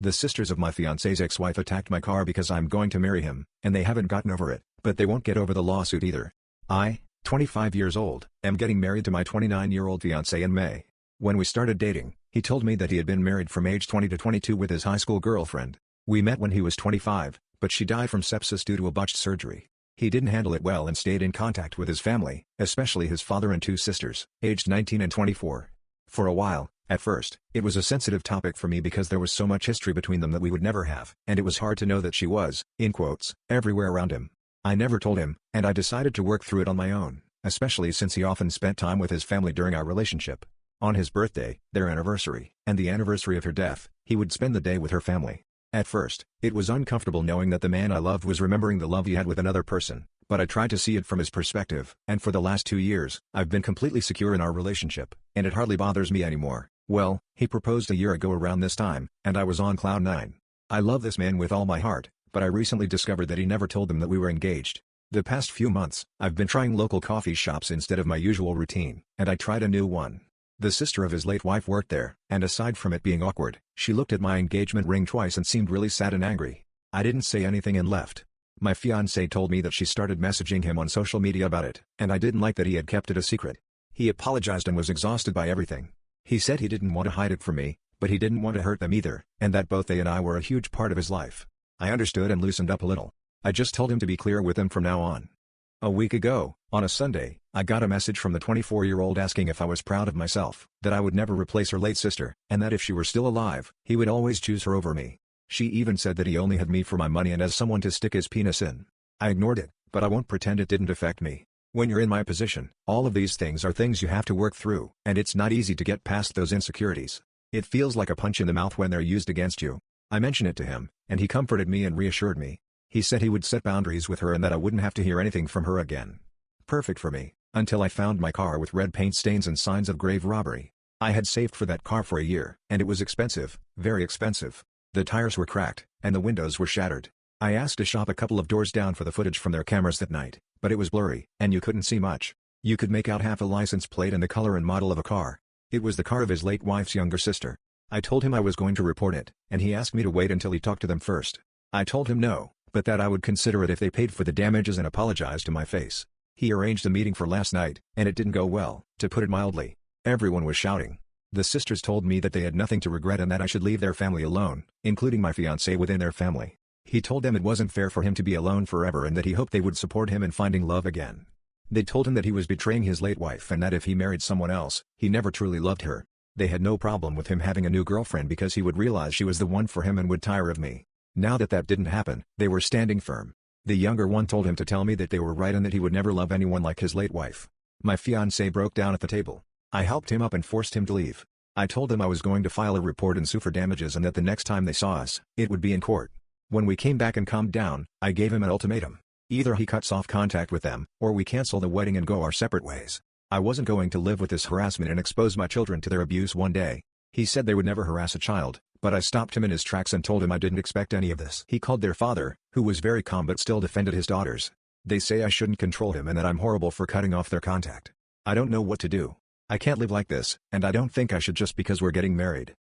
The sisters of my fiance's ex-wife attacked my car because I'm going to marry him, and they haven't gotten over it, but they won't get over the lawsuit either. I, 25 years old, am getting married to my 29-year-old fiancé in May. When we started dating, he told me that he had been married from age 20 to 22 with his high school girlfriend. We met when he was 25, but she died from sepsis due to a botched surgery. He didn't handle it well and stayed in contact with his family, especially his father and two sisters, aged 19 and 24. For a while, at first, it was a sensitive topic for me because there was so much history between them that we would never have, and it was hard to know that she was, in quotes, everywhere around him. I never told him, and I decided to work through it on my own, especially since he often spent time with his family during our relationship. On his birthday, their anniversary, and the anniversary of her death, he would spend the day with her family. At first, it was uncomfortable knowing that the man I loved was remembering the love he had with another person, but I tried to see it from his perspective, and for the last 2 years, I've been completely secure in our relationship, and it hardly bothers me anymore. Well, he proposed a year ago around this time, and I was on cloud nine. I love this man with all my heart, but I recently discovered that he never told them that we were engaged. The past few months, I've been trying local coffee shops instead of my usual routine, and I tried a new one. The sister of his late wife worked there, and aside from it being awkward, she looked at my engagement ring twice and seemed really sad and angry. I didn't say anything and left. My fiancé told me that she started messaging him on social media about it, and I didn't like that he had kept it a secret. He apologized and was exhausted by everything. He said he didn't want to hide it from me, but he didn't want to hurt them either, and that both they and I were a huge part of his life. I understood and loosened up a little. I just told him to be clear with them from now on. A week ago, on a Sunday, I got a message from the 24-year-old asking if I was proud of myself, that I would never replace her late sister, and that if she were still alive, he would always choose her over me. She even said that he only had me for my money and as someone to stick his penis in. I ignored it, but I won't pretend it didn't affect me. When you're in my position, all of these things are things you have to work through, and it's not easy to get past those insecurities. It feels like a punch in the mouth when they're used against you. I mentioned it to him, and he comforted me and reassured me. He said he would set boundaries with her and that I wouldn't have to hear anything from her again. Perfect for me, until I found my car with red paint stains and signs of grave robbery. I had saved for that car for a year, and it was expensive, very expensive. The tires were cracked, and the windows were shattered. I asked a shop a couple of doors down for the footage from their cameras that night, but it was blurry, and you couldn't see much. You could make out half a license plate and the color and model of a car. It was the car of his late wife's younger sister. I told him I was going to report it, and he asked me to wait until he talked to them first. I told him no, but that I would consider it if they paid for the damages and apologized to my face. He arranged a meeting for last night, and it didn't go well, to put it mildly. Everyone was shouting. The sisters told me that they had nothing to regret and that I should leave their family alone, including my fiancé within their family. He told them it wasn't fair for him to be alone forever and that he hoped they would support him in finding love again. They told him that he was betraying his late wife and that if he married someone else, he never truly loved her. They had no problem with him having a new girlfriend because he would realize she was the one for him and would tire of me. Now that that didn't happen, they were standing firm. The younger one told him to tell me that they were right and that he would never love anyone like his late wife. My fiancé broke down at the table. I helped him up and forced him to leave. I told him I was going to file a report and sue for damages and that the next time they saw us, it would be in court. When we came back and calmed down, I gave him an ultimatum. Either he cuts off contact with them, or we cancel the wedding and go our separate ways. I wasn't going to live with this harassment and expose my children to their abuse one day. He said they would never harass a child, but I stopped him in his tracks and told him I didn't expect any of this. He called their father, who was very calm but still defended his daughters. They say I shouldn't control him and that I'm horrible for cutting off their contact. I don't know what to do. I can't live like this, and I don't think I should just because we're getting married.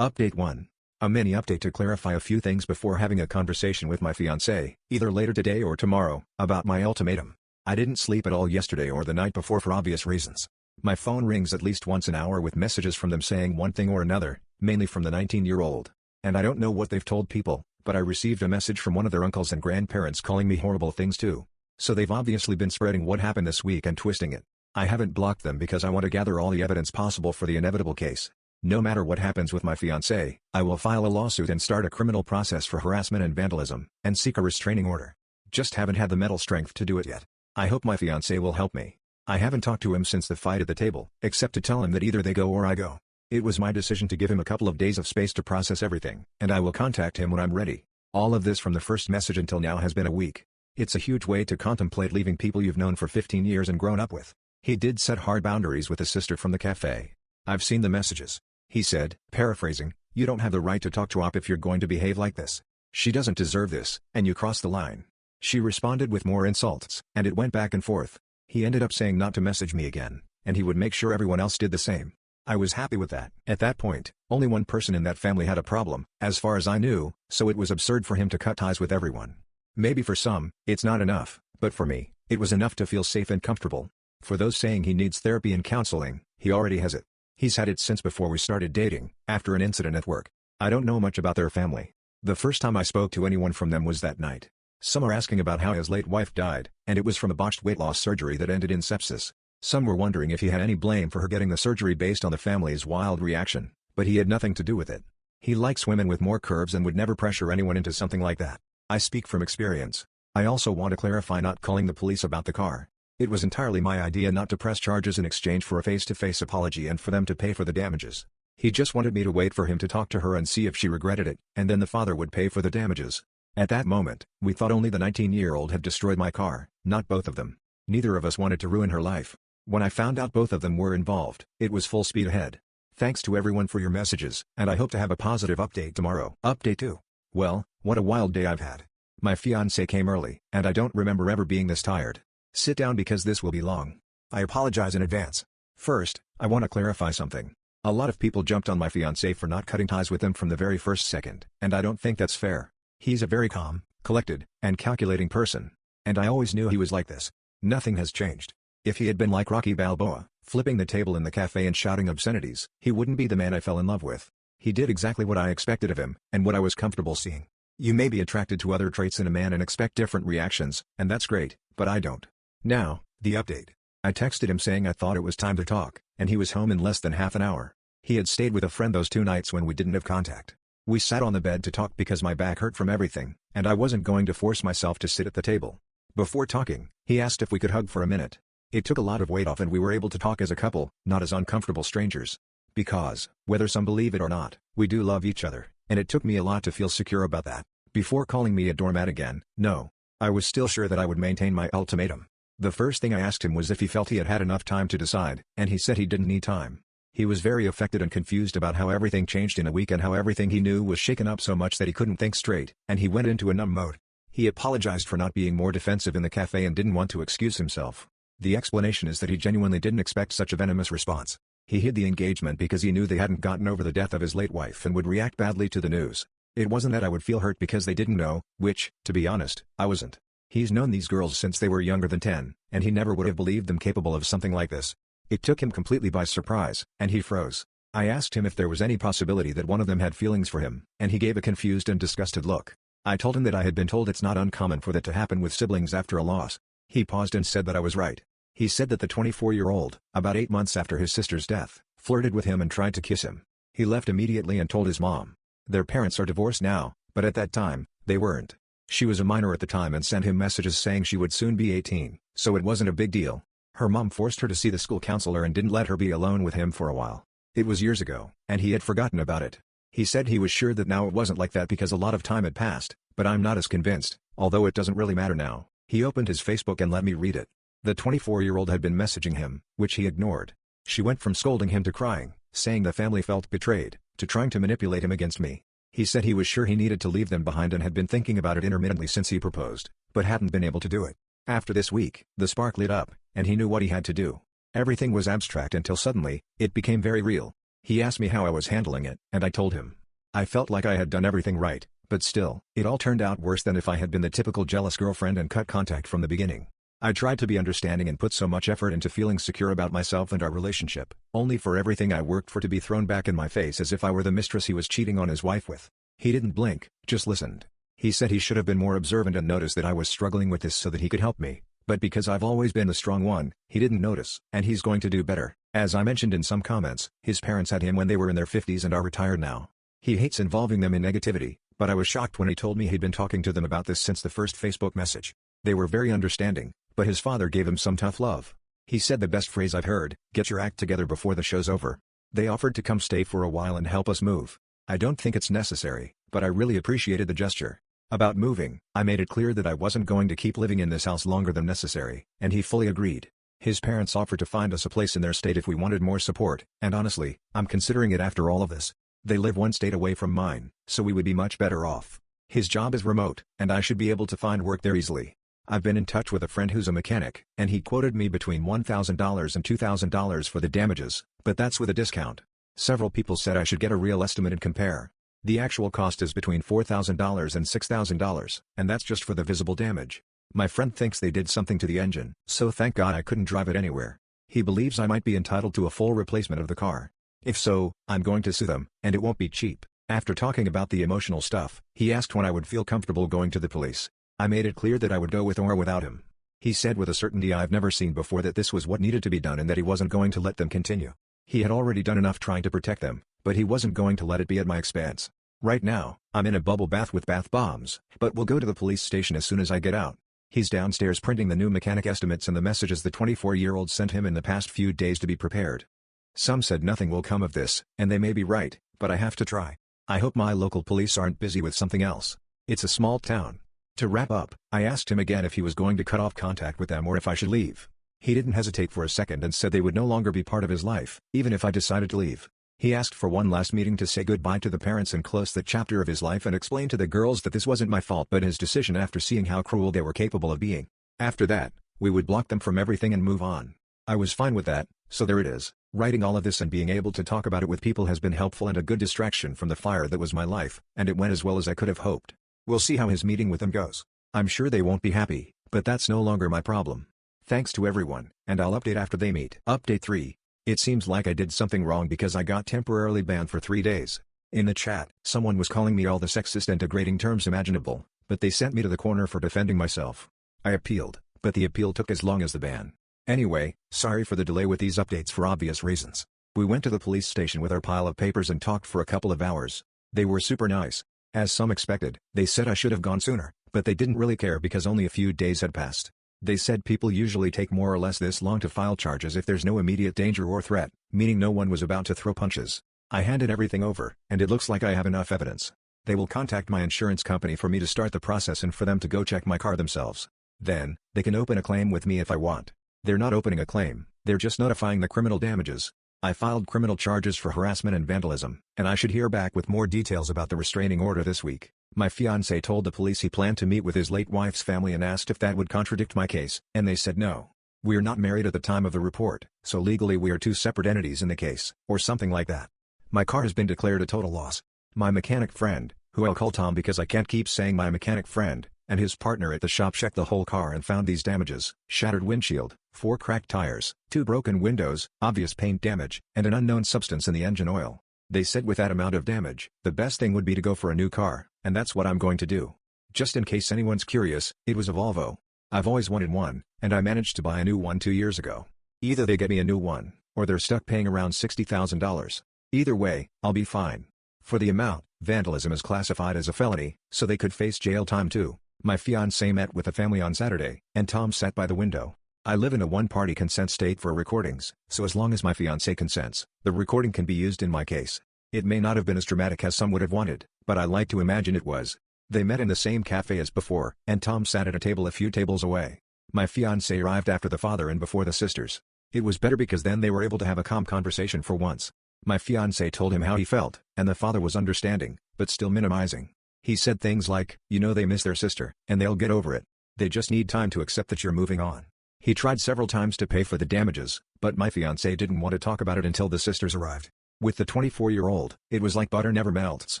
Update 1. A mini update to clarify a few things before having a conversation with my fiancé, either later today or tomorrow, about my ultimatum. I didn't sleep at all yesterday or the night before for obvious reasons. My phone rings at least once an hour with messages from them saying one thing or another, mainly from the 19-year-old. And I don't know what they've told people, but I received a message from one of their uncles and grandparents calling me horrible things too. So they've obviously been spreading what happened this week and twisting it. I haven't blocked them because I want to gather all the evidence possible for the inevitable case. No matter what happens with my fiancé, I will file a lawsuit and start a criminal process for harassment and vandalism, and seek a restraining order. Just haven't had the mental strength to do it yet. I hope my fiancé will help me. I haven't talked to him since the fight at the table, except to tell him that either they go or I go. It was my decision to give him a couple of days of space to process everything, and I will contact him when I'm ready. All of this from the first message until now has been a week. It's a huge way to contemplate leaving people you've known for 15 years and grown up with. He did set hard boundaries with his sister from the cafe. I've seen the messages. He said, paraphrasing, "You don't have the right to talk to Op if you're going to behave like this. She doesn't deserve this, and you crossed the line." She responded with more insults, and it went back and forth. He ended up saying not to message me again, and he would make sure everyone else did the same. I was happy with that. At that point, only one person in that family had a problem, as far as I knew, so it was absurd for him to cut ties with everyone. Maybe for some, it's not enough, but for me, it was enough to feel safe and comfortable. For those saying he needs therapy and counseling, he already has it. He's had it since before we started dating, after an incident at work. I don't know much about their family. The first time I spoke to anyone from them was that night. Some are asking about how his late wife died, and it was from a botched weight loss surgery that ended in sepsis. Some were wondering if he had any blame for her getting the surgery based on the family's wild reaction, but he had nothing to do with it. He likes women with more curves and would never pressure anyone into something like that. I speak from experience. I also want to clarify not calling the police about the car. It was entirely my idea not to press charges in exchange for a face-to-face apology and for them to pay for the damages. He just wanted me to wait for him to talk to her and see if she regretted it, and then the father would pay for the damages. At that moment, we thought only the 19-year-old had destroyed my car, not both of them. Neither of us wanted to ruin her life. When I found out both of them were involved, it was full speed ahead. Thanks to everyone for your messages, and I hope to have a positive update tomorrow. Update 2. Well, what a wild day I've had. My fiancé came early, and I don't remember ever being this tired. Sit down because this will be long. I apologize in advance. First, I want to clarify something. A lot of people jumped on my fiancé for not cutting ties with him from the very first second, and I don't think that's fair. He's a very calm, collected, and calculating person. And I always knew he was like this. Nothing has changed. If he had been like Rocky Balboa, flipping the table in the cafe and shouting obscenities, he wouldn't be the man I fell in love with. He did exactly what I expected of him, and what I was comfortable seeing. You may be attracted to other traits in a man and expect different reactions, and that's great, but I don't. Now, the update. I texted him saying I thought it was time to talk, and he was home in less than half an hour. He had stayed with a friend those 2 nights when we didn't have contact. We sat on the bed to talk because my back hurt from everything, and I wasn't going to force myself to sit at the table. Before talking, he asked if we could hug for a minute. It took a lot of weight off and we were able to talk as a couple, not as uncomfortable strangers. Because, whether some believe it or not, we do love each other, and it took me a lot to feel secure about that. Before calling me a doormat again, no. I was still sure that I would maintain my ultimatum. The first thing I asked him was if he felt he had had enough time to decide, and he said he didn't need time. He was very affected and confused about how everything changed in a week and how everything he knew was shaken up so much that he couldn't think straight, and he went into a numb mode. He apologized for not being more defensive in the cafe and didn't want to excuse himself. The explanation is that he genuinely didn't expect such a venomous response. He hid the engagement because he knew they hadn't gotten over the death of his late wife and would react badly to the news. It wasn't that I would feel hurt because they didn't know, which, to be honest, I wasn't. He's known these girls since they were younger than 10, and he never would have believed them capable of something like this. It took him completely by surprise, and he froze. I asked him if there was any possibility that one of them had feelings for him, and he gave a confused and disgusted look. I told him that I had been told it's not uncommon for that to happen with siblings after a loss. He paused and said that I was right. He said that the 24-year-old, about 8 months after his sister's death, flirted with him and tried to kiss him. He left immediately and told his mom. Their parents are divorced now, but at that time, they weren't. She was a minor at the time and sent him messages saying she would soon be 18, so it wasn't a big deal. Her mom forced her to see the school counselor and didn't let her be alone with him for a while. It was years ago, and he had forgotten about it. He said he was sure that now it wasn't like that because a lot of time had passed, but I'm not as convinced, although it doesn't really matter now. He opened his Facebook and let me read it. The 24-year-old had been messaging him, which he ignored. She went from scolding him to crying, saying the family felt betrayed, to trying to manipulate him against me. He said he was sure he needed to leave them behind and had been thinking about it intermittently since he proposed, but hadn't been able to do it. After this week, the spark lit up, and he knew what he had to do. Everything was abstract until suddenly, it became very real. He asked me how I was handling it, and I told him. I felt like I had done everything right, but still, it all turned out worse than if I had been the typical jealous girlfriend and cut contact from the beginning. I tried to be understanding and put so much effort into feeling secure about myself and our relationship, only for everything I worked for to be thrown back in my face as if I were the mistress he was cheating on his wife with. He didn't blink, just listened. He said he should have been more observant and noticed that I was struggling with this so that he could help me, but because I've always been the strong one, he didn't notice, and he's going to do better. As I mentioned in some comments, his parents had him when they were in their 50s and are retired now. He hates involving them in negativity, but I was shocked when he told me he'd been talking to them about this since the first Facebook message. They were very understanding, but his father gave him some tough love. He said the best phrase I've heard, "Get your act together before the show's over." They offered to come stay for a while and help us move. I don't think it's necessary, but I really appreciated the gesture. About moving, I made it clear that I wasn't going to keep living in this house longer than necessary, and he fully agreed. His parents offered to find us a place in their state if we wanted more support, and honestly, I'm considering it after all of this. They live one state away from mine, so we would be much better off. His job is remote, and I should be able to find work there easily. I've been in touch with a friend who's a mechanic, and he quoted me between $1,000 and $2,000 for the damages, but that's with a discount. Several people said I should get a real estimate and compare. The actual cost is between $4,000 and $6,000, and that's just for the visible damage. My friend thinks they did something to the engine, so thank God I couldn't drive it anywhere. He believes I might be entitled to a full replacement of the car. If so, I'm going to sue them, and it won't be cheap. After talking about the emotional stuff, he asked when I would feel comfortable going to the police. I made it clear that I would go with or without him. He said with a certainty I've never seen before that this was what needed to be done and that he wasn't going to let them continue. He had already done enough trying to protect them, but he wasn't going to let it be at my expense. Right now, I'm in a bubble bath with bath bombs, but we'll go to the police station as soon as I get out. He's downstairs printing the new mechanic estimates and the messages the 24-year-old sent him in the past few days to be prepared. Some said nothing will come of this, and they may be right, but I have to try. I hope my local police aren't busy with something else. It's a small town. To wrap up, I asked him again if he was going to cut off contact with them or if I should leave. He didn't hesitate for a second and said they would no longer be part of his life, even if I decided to leave. He asked for one last meeting to say goodbye to the parents and close the chapter of his life and explain to the girls that this wasn't my fault but his decision after seeing how cruel they were capable of being. After that, we would block them from everything and move on. I was fine with that, so there it is. Writing all of this and being able to talk about it with people has been helpful and a good distraction from the fire that was my life, and it went as well as I could have hoped. We'll see how his meeting with them goes. I'm sure they won't be happy, but that's no longer my problem. Thanks to everyone, and I'll update after they meet. Update 3. It seems like I did something wrong because I got temporarily banned for 3 days. In the chat, someone was calling me all the sexist and degrading terms imaginable, but they sent me to the corner for defending myself. I appealed, but the appeal took as long as the ban. Anyway, sorry for the delay with these updates for obvious reasons. We went to the police station with our pile of papers and talked for a couple of hours. They were super nice. As some expected, they said I should have gone sooner, but they didn't really care because only a few days had passed. They said people usually take more or less this long to file charges if there's no immediate danger or threat, meaning no one was about to throw punches. I handed everything over, and it looks like I have enough evidence. They will contact my insurance company for me to start the process and for them to go check my car themselves. Then, they can open a claim with me if I want. They're not opening a claim, they're just notifying the criminal damages. I filed criminal charges for harassment and vandalism, and I should hear back with more details about the restraining order this week. My fiancé told the police he planned to meet with his late wife's family and asked if that would contradict my case, and they said no. We're not married at the time of the report, so legally we are two separate entities in the case, or something like that. My car has been declared a total loss. My mechanic friend, who I'll call Tom because I can't keep saying my mechanic friend, and his partner at the shop checked the whole car and found these damages: shattered windshield, 4 cracked tires, 2 broken windows, obvious paint damage, and an unknown substance in the engine oil. They said with that amount of damage, the best thing would be to go for a new car, and that's what I'm going to do. Just in case anyone's curious, it was a Volvo. I've always wanted one, and I managed to buy a new one 2 years ago. Either they get me a new one, or they're stuck paying around $60,000. Either way, I'll be fine. For the amount, vandalism is classified as a felony, so they could face jail time too. My fiancé met with the family on Saturday, and Tom sat by the window. I live in a one-party consent state for recordings, so as long as my fiancé consents, the recording can be used in my case. It may not have been as dramatic as some would have wanted, but I like to imagine it was. They met in the same cafe as before, and Tom sat at a table a few tables away. My fiancé arrived after the father and before the sisters. It was better because then they were able to have a calm conversation for once. My fiancé told him how he felt, and the father was understanding, but still minimizing. He said things like, "You know they miss their sister, and they'll get over it. They just need time to accept that you're moving on." He tried several times to pay for the damages, but my fiancé didn't want to talk about it until the sisters arrived. With the 24-year-old, it was like butter never melts,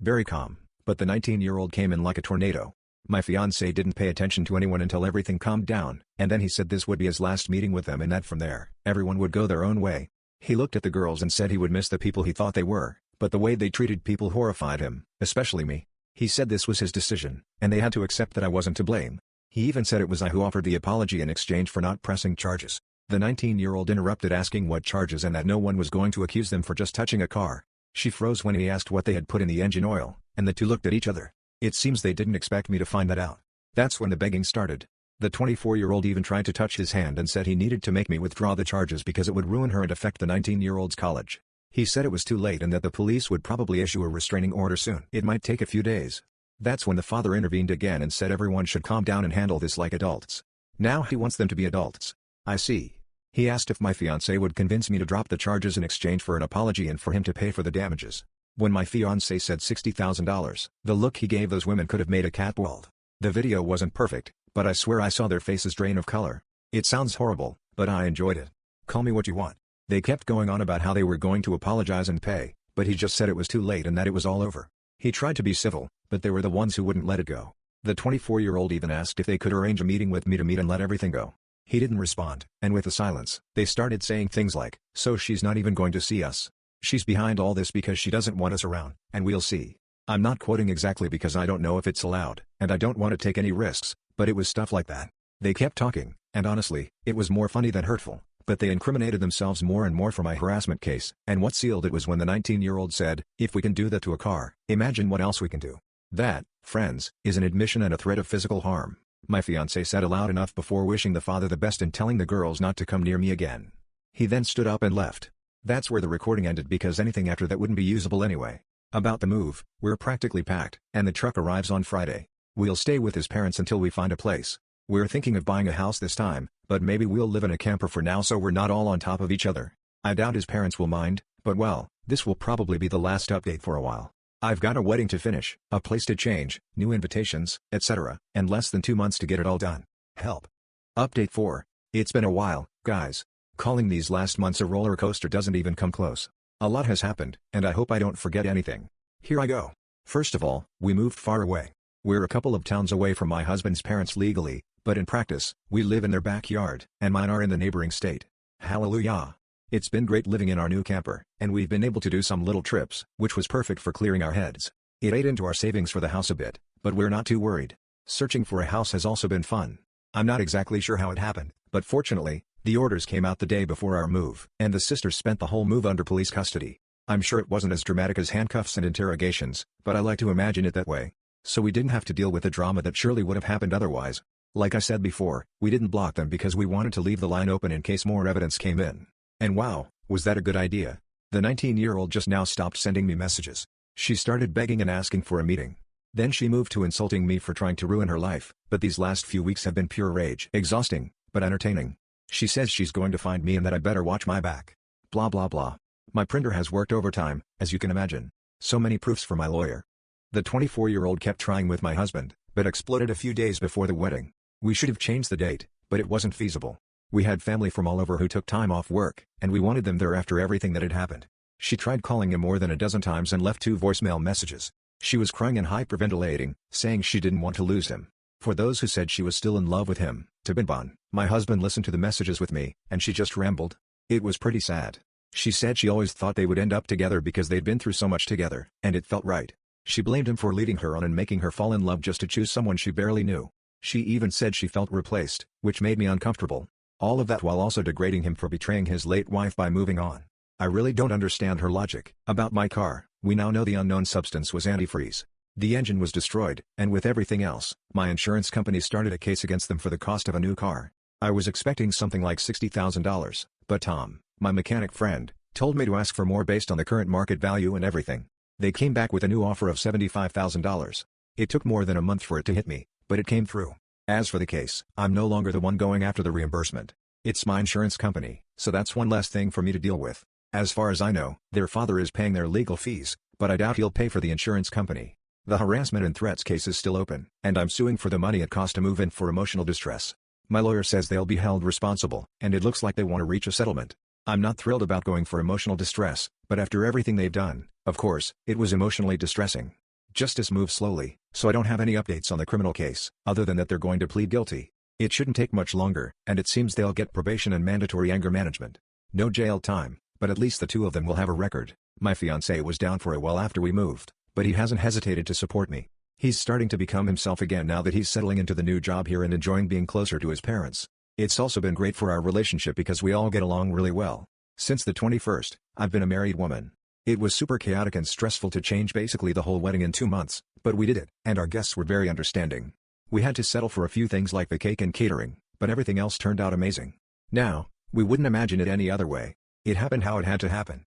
very calm, but the 19-year-old came in like a tornado. My fiancé didn't pay attention to anyone until everything calmed down, and then he said this would be his last meeting with them and that from there, everyone would go their own way. He looked at the girls and said he would miss the people he thought they were, but the way they treated people horrified him, especially me. He said this was his decision, and they had to accept that I wasn't to blame. He even said it was I who offered the apology in exchange for not pressing charges. The 19-year-old interrupted asking what charges and that no one was going to accuse them for just touching a car. She froze when he asked what they had put in the engine oil, and the two looked at each other. It seems they didn't expect me to find that out. That's when the begging started. The 24-year-old even tried to touch his hand and said he needed to make me withdraw the charges because it would ruin her and affect the 19-year-old's college. He said it was too late and that the police would probably issue a restraining order soon. It might take a few days. That's when the father intervened again and said everyone should calm down and handle this like adults. Now he wants them to be adults. I see. He asked if my fiancé would convince me to drop the charges in exchange for an apology and for him to pay for the damages. When my fiancé said $60,000, the look he gave those women could have made a cat bald. The video wasn't perfect, but I swear I saw their faces drain of color. It sounds horrible, but I enjoyed it. Call me what you want. They kept going on about how they were going to apologize and pay, but he just said it was too late and that it was all over. He tried to be civil, but they were the ones who wouldn't let it go. The 24-year-old even asked if they could arrange a meeting with me to meet and let everything go. He didn't respond, and with the silence, they started saying things like, "So she's not even going to see us. She's behind all this because she doesn't want us around, and we'll see." I'm not quoting exactly because I don't know if it's allowed, and I don't want to take any risks, but it was stuff like that. They kept talking, and honestly, it was more funny than hurtful, but they incriminated themselves more and more for my harassment case, and what sealed it was when the 19-year-old said, "If we can do that to a car, imagine what else we can do." That, friends, is an admission and a threat of physical harm. My fiancé said aloud enough before wishing the father the best and telling the girls not to come near me again. He then stood up and left. That's where the recording ended because anything after that wouldn't be usable anyway. About the move, we're practically packed, and the truck arrives on Friday. We'll stay with his parents until we find a place. We're thinking of buying a house this time, but maybe we'll live in a camper for now so we're not all on top of each other. I doubt his parents will mind, but well, this will probably be the last update for a while. I've got a wedding to finish, a place to change, new invitations, etc., and less than 2 months to get it all done. Help. Update 4. It's been a while, guys. Calling these last months a roller coaster doesn't even come close. A lot has happened, and I hope I don't forget anything. Here I go. First of all, we moved far away. We're a couple of towns away from my husband's parents legally, but in practice, we live in their backyard, and mine are in the neighboring state. Hallelujah. It's been great living in our new camper, and we've been able to do some little trips, which was perfect for clearing our heads. It ate into our savings for the house a bit, but we're not too worried. Searching for a house has also been fun. I'm not exactly sure how it happened, but fortunately, the orders came out the day before our move, and the sisters spent the whole move under police custody. I'm sure it wasn't as dramatic as handcuffs and interrogations, but I like to imagine it that way. So we didn't have to deal with the drama that surely would have happened otherwise. Like I said before, we didn't block them because we wanted to leave the line open in case more evidence came in. And wow, was that a good idea? The 19-year-old just now stopped sending me messages. She started begging and asking for a meeting. Then she moved to insulting me for trying to ruin her life, but these last few weeks have been pure rage. Exhausting, but entertaining. She says she's going to find me and that I better watch my back. Blah blah blah. My printer has worked overtime, as you can imagine. So many proofs for my lawyer. The 24-year-old kept trying with my husband, but exploded a few days before the wedding. We should have changed the date, but it wasn't feasible. We had family from all over who took time off work, and we wanted them there after everything that had happened. She tried calling him more than a dozen times and left 2 voicemail messages. She was crying and hyperventilating, saying she didn't want to lose him. For those who said she was still in love with him, Tabinban, my husband listened to the messages with me, and she just rambled. It was pretty sad. She said she always thought they would end up together because they'd been through so much together, and it felt right. She blamed him for leading her on and making her fall in love just to choose someone she barely knew. She even said she felt replaced, which made me uncomfortable. All of that while also degrading him for betraying his late wife by moving on. I really don't understand her logic. About my car, we now know the unknown substance was antifreeze. The engine was destroyed, and with everything else, my insurance company started a case against them for the cost of a new car. I was expecting something like $60,000, but Tom, my mechanic friend, told me to ask for more based on the current market value and everything. They came back with a new offer of $75,000. It took more than a month for it to hit me, but it came through. As for the case, I'm no longer the one going after the reimbursement. It's my insurance company, so that's one less thing for me to deal with. As far as I know, their father is paying their legal fees, but I doubt he'll pay for the insurance company. The harassment and threats case is still open, and I'm suing for the money it cost to move in for emotional distress. My lawyer says they'll be held responsible, and it looks like they want to reach a settlement. I'm not thrilled about going for emotional distress, but after everything they've done, of course, it was emotionally distressing. Justice moves slowly, so I don't have any updates on the criminal case, other than that they're going to plead guilty. It shouldn't take much longer, and it seems they'll get probation and mandatory anger management. No jail time, but at least the 2 of them will have a record. My fiancé was down for a while after we moved, but he hasn't hesitated to support me. He's starting to become himself again now that he's settling into the new job here and enjoying being closer to his parents. It's also been great for our relationship because we all get along really well. Since the 21st, I've been a married woman. It was super chaotic and stressful to change basically the whole wedding in 2 months, but we did it, and our guests were very understanding. We had to settle for a few things like the cake and catering, but everything else turned out amazing. Now, we wouldn't imagine it any other way. It happened how it had to happen.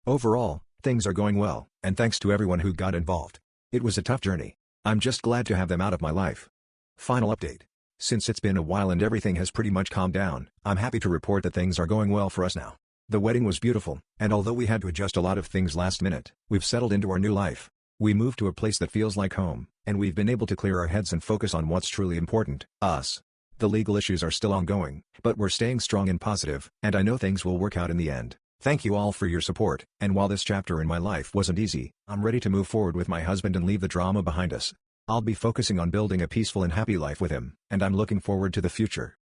Overall, things are going well, and thanks to everyone who got involved. It was a tough journey. I'm just glad to have them out of my life. Final update. Since it's been a while and everything has pretty much calmed down, I'm happy to report that things are going well for us now. The wedding was beautiful, and although we had to adjust a lot of things last minute, we've settled into our new life. We moved to a place that feels like home, and we've been able to clear our heads and focus on what's truly important, us. The legal issues are still ongoing, but we're staying strong and positive, and I know things will work out in the end. Thank you all for your support, and while this chapter in my life wasn't easy, I'm ready to move forward with my husband and leave the drama behind us. I'll be focusing on building a peaceful and happy life with him, and I'm looking forward to the future.